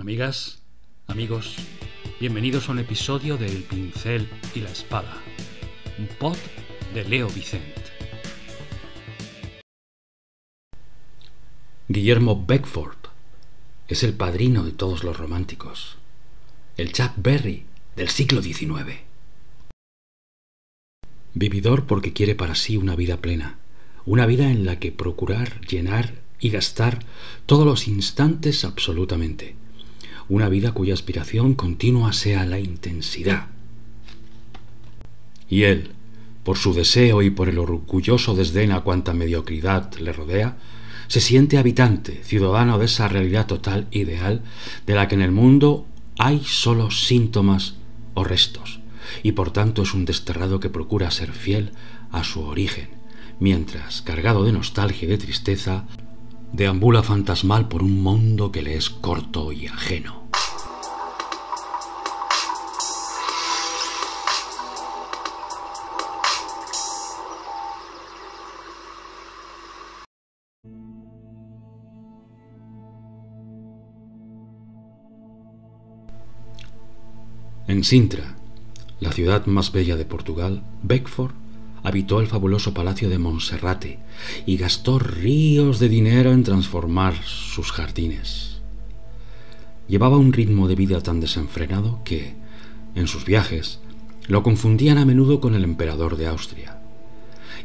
Amigas, amigos, bienvenidos a un episodio de El pincel y la espada, un pod de Leo Vicent. Guillermo Beckford es el padrino de todos los románticos, el Chuck Berry del siglo XIX. Vividor porque quiere para sí una vida plena, una vida en la que procurar, llenar y gastar todos los instantes absolutamente. Una vida cuya aspiración continua sea la intensidad. Y él, por su deseo y por el orgulloso desdén a cuanta mediocridad le rodea, se siente habitante, ciudadano de esa realidad total ideal de la que en el mundo hay solo síntomas o restos, y por tanto es un desterrado que procura ser fiel a su origen, mientras, cargado de nostalgia y de tristeza, deambula fantasmal por un mundo que le es corto y ajeno. En Sintra, la ciudad más bella de Portugal, Beckford habitó el fabuloso palacio de Monserrate y gastó ríos de dinero en transformar sus jardines. Llevaba un ritmo de vida tan desenfrenado que, en sus viajes, lo confundían a menudo con el emperador de Austria.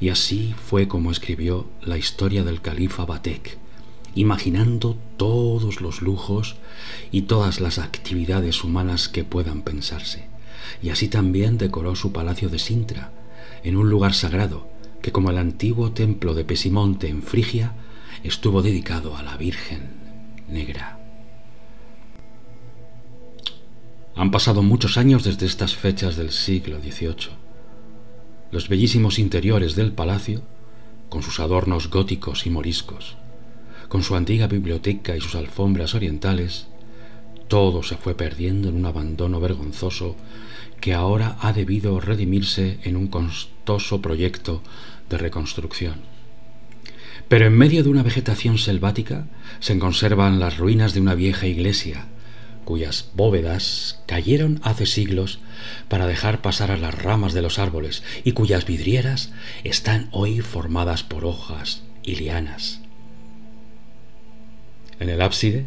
Y así fue como escribió la historia del califa Batek, imaginando todos los lujos y todas las actividades humanas que puedan pensarse. Y así también decoró su palacio de Sintra, en un lugar sagrado que, como el antiguo templo de Pesimonte en Frigia, estuvo dedicado a la Virgen Negra. Han pasado muchos años desde estas fechas del siglo XVIII. Los bellísimos interiores del palacio, con sus adornos góticos y moriscos, con su antigua biblioteca y sus alfombras orientales, todo se fue perdiendo en un abandono vergonzoso que ahora ha debido redimirse en un costoso proyecto de reconstrucción. Pero en medio de una vegetación selvática se conservan las ruinas de una vieja iglesia, cuyas bóvedas cayeron hace siglos para dejar pasar a las ramas de los árboles y cuyas vidrieras están hoy formadas por hojas y lianas. En el ábside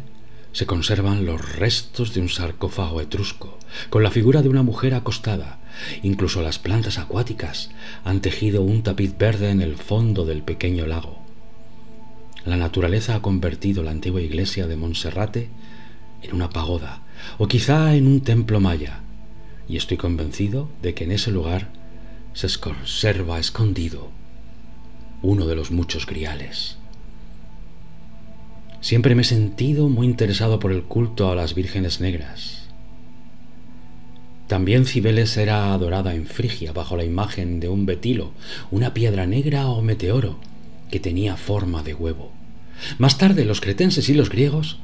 se conservan los restos de un sarcófago etrusco, con la figura de una mujer acostada. Incluso las plantas acuáticas han tejido un tapiz verde en el fondo del pequeño lago. La naturaleza ha convertido la antigua iglesia de Monserrate en una pagoda, o quizá en un templo maya, y estoy convencido de que en ese lugar se conserva escondido uno de los muchos griales. Siempre me he sentido muy interesado por el culto a las vírgenes negras. También Cibeles era adorada en Frigia bajo la imagen de un betilo, una piedra negra o meteoro que tenía forma de huevo. Más tarde los cretenses y los griegos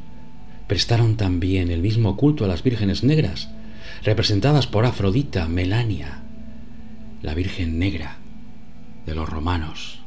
prestaron también el mismo culto a las vírgenes negras, representadas por Afrodita Melania, la Virgen Negra de los romanos.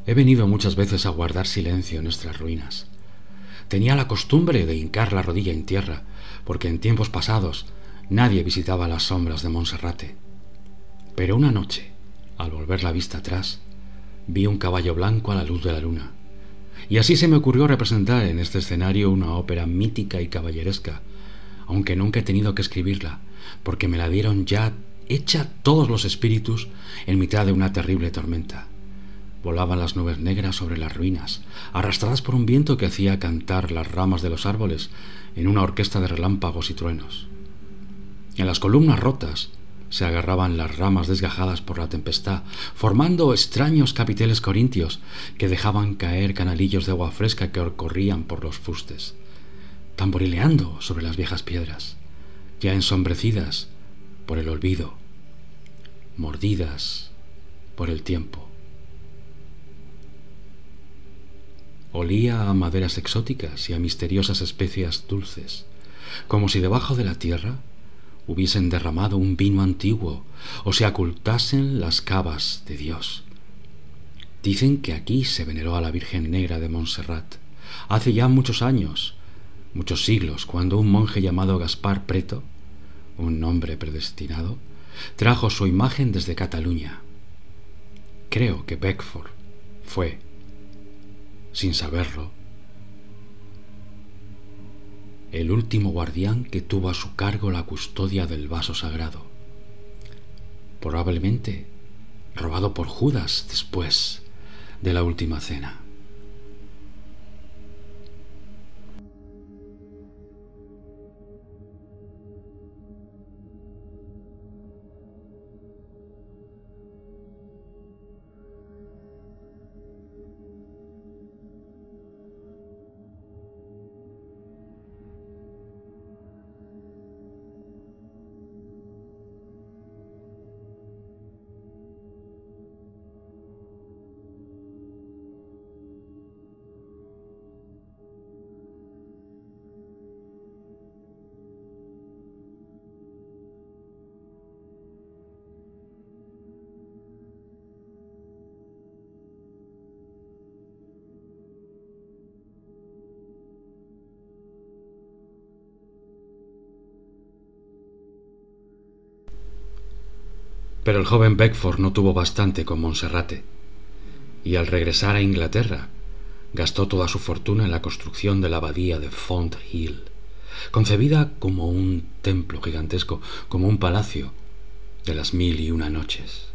He venido muchas veces a guardar silencio en nuestras ruinas. Tenía la costumbre de hincar la rodilla en tierra, porque en tiempos pasados nadie visitaba las sombras de Monserrate. Pero una noche, al volver la vista atrás, vi un caballo blanco a la luz de la luna. Y así se me ocurrió representar en este escenario una ópera mítica y caballeresca, aunque nunca he tenido que escribirla, porque me la dieron ya hecha todos los espíritus en mitad de una terrible tormenta. Volaban las nubes negras sobre las ruinas, arrastradas por un viento que hacía cantar las ramas de los árboles en una orquesta de relámpagos y truenos. En las columnas rotas se agarraban las ramas desgajadas por la tempestad, formando extraños capiteles corintios que dejaban caer canalillos de agua fresca que corrían por los fustes, tamborileando sobre las viejas piedras, ya ensombrecidas por el olvido, mordidas por el tiempo. Olía a maderas exóticas y a misteriosas especias dulces, como si debajo de la tierra hubiesen derramado un vino antiguo o se ocultasen las cavas de Dios. Dicen que aquí se veneró a la Virgen Negra de Montserrat hace ya muchos años, muchos siglos, cuando un monje llamado Gaspar Preto, un nombre predestinado, trajo su imagen desde Cataluña. Creo que Beckford fue, sin saberlo, el último guardián que tuvo a su cargo la custodia del vaso sagrado, probablemente robado por Judas después de la última cena. Pero el joven Beckford no tuvo bastante con Monserrate, y al regresar a Inglaterra gastó toda su fortuna en la construcción de la abadía de Fonthill, concebida como un templo gigantesco, como un palacio de las 1001 noches.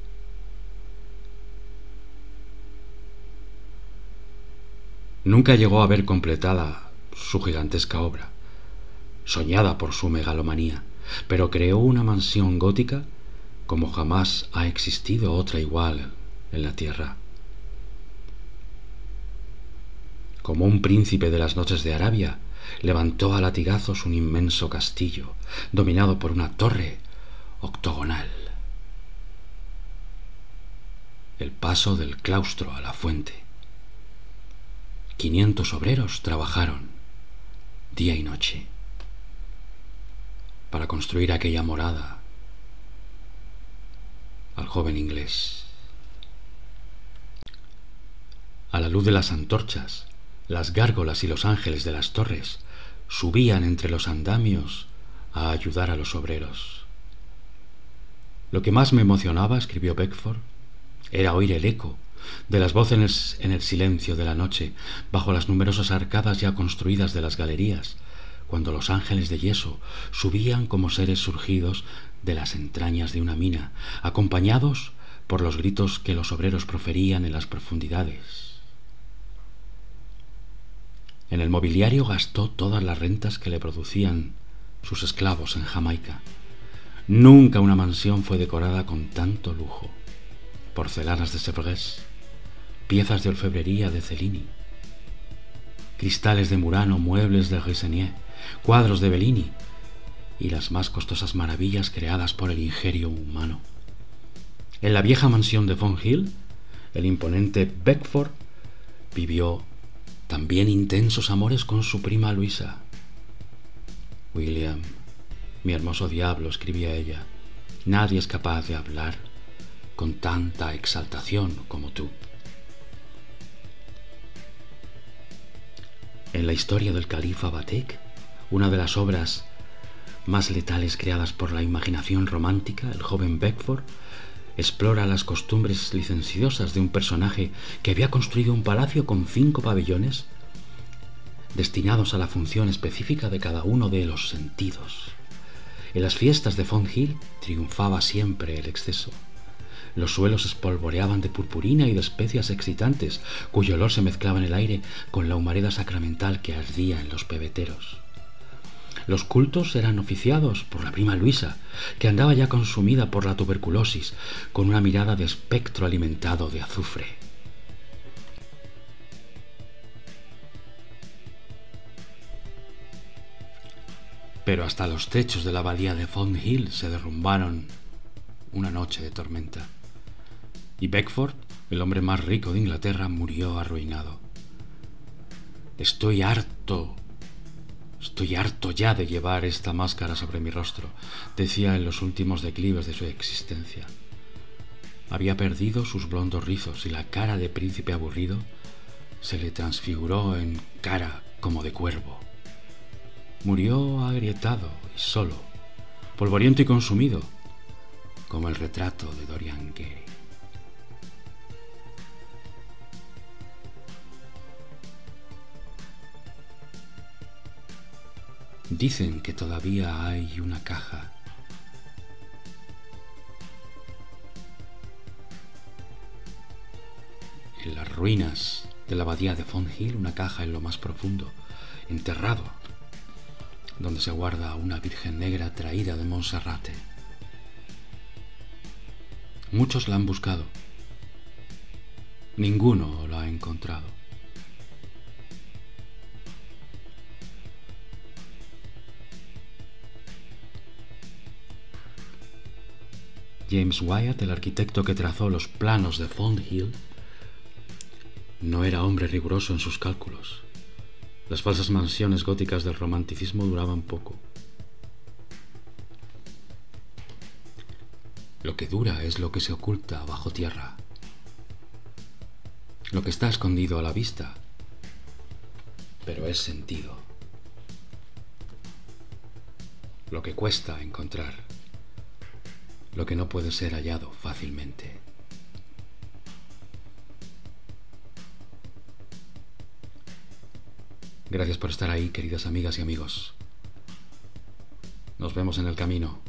Nunca llegó a ver completada su gigantesca obra, soñada por su megalomanía, pero creó una mansión gótica como jamás ha existido otra igual en la tierra. Como un príncipe de las noches de Arabia, levantó a latigazos un inmenso castillo, dominado por una torre octogonal. El paso del claustro a la fuente. 500 obreros trabajaron día y noche para construir aquella morada al joven inglés. A la luz de las antorchas, las gárgolas y los ángeles de las torres subían entre los andamios a ayudar a los obreros. Lo que más me emocionaba, escribió Beckford, era oír el eco de las voces en el silencio de la noche, bajo las numerosas arcadas ya construidas de las galerías, cuando los ángeles de yeso subían como seres surgidos de las entrañas de una mina, acompañados por los gritos que los obreros proferían en las profundidades. En el mobiliario gastó todas las rentas que le producían sus esclavos en Jamaica. Nunca una mansión fue decorada con tanto lujo. Porcelanas de Sèvres, piezas de orfebrería de Cellini, cristales de Murano, muebles de Rissigné, cuadros de Bellini y las más costosas maravillas creadas por el ingenio humano. En la vieja mansión de Fonthill, el imponente Beckford vivió también intensos amores con su prima Luisa. William, mi hermoso diablo, escribía ella, nadie es capaz de hablar con tanta exaltación como tú. En la historia del califa Batek, una de las obras más letales creadas por la imaginación romántica, el joven Beckford explora las costumbres licenciosas de un personaje que había construido un palacio con 5 pabellones destinados a la función específica de cada uno de los sentidos. En las fiestas de Fonthill triunfaba siempre el exceso. Los suelos se espolvoreaban de purpurina y de especias excitantes, cuyo olor se mezclaba en el aire con la humareda sacramental que ardía en los pebeteros. Los cultos eran oficiados por la prima Luisa, que andaba ya consumida por la tuberculosis, con una mirada de espectro alimentado de azufre. Pero hasta los techos de la abadía de Fonthill se derrumbaron una noche de tormenta, y Beckford, el hombre más rico de Inglaterra, murió arruinado. Estoy harto ya de llevar esta máscara sobre mi rostro, decía en los últimos declives de su existencia. Había perdido sus blondos rizos y la cara de príncipe aburrido se le transfiguró en cara como de cuervo. Murió agrietado y solo, polvoriento y consumido, como el retrato de Dorian Gray. Dicen que todavía hay una caja en las ruinas de la abadía de Fonthill, una caja en lo más profundo, enterrado, donde se guarda una Virgen Negra traída de Monserrate. Muchos la han buscado, ninguno la ha encontrado. James Wyatt, el arquitecto que trazó los planos de Fonthill, no era hombre riguroso en sus cálculos. Las falsas mansiones góticas del romanticismo duraban poco. Lo que dura es lo que se oculta bajo tierra, lo que está escondido a la vista, pero es sentido, lo que cuesta encontrar, lo que no puede ser hallado fácilmente. Gracias por estar ahí, queridas amigas y amigos. Nos vemos en el camino.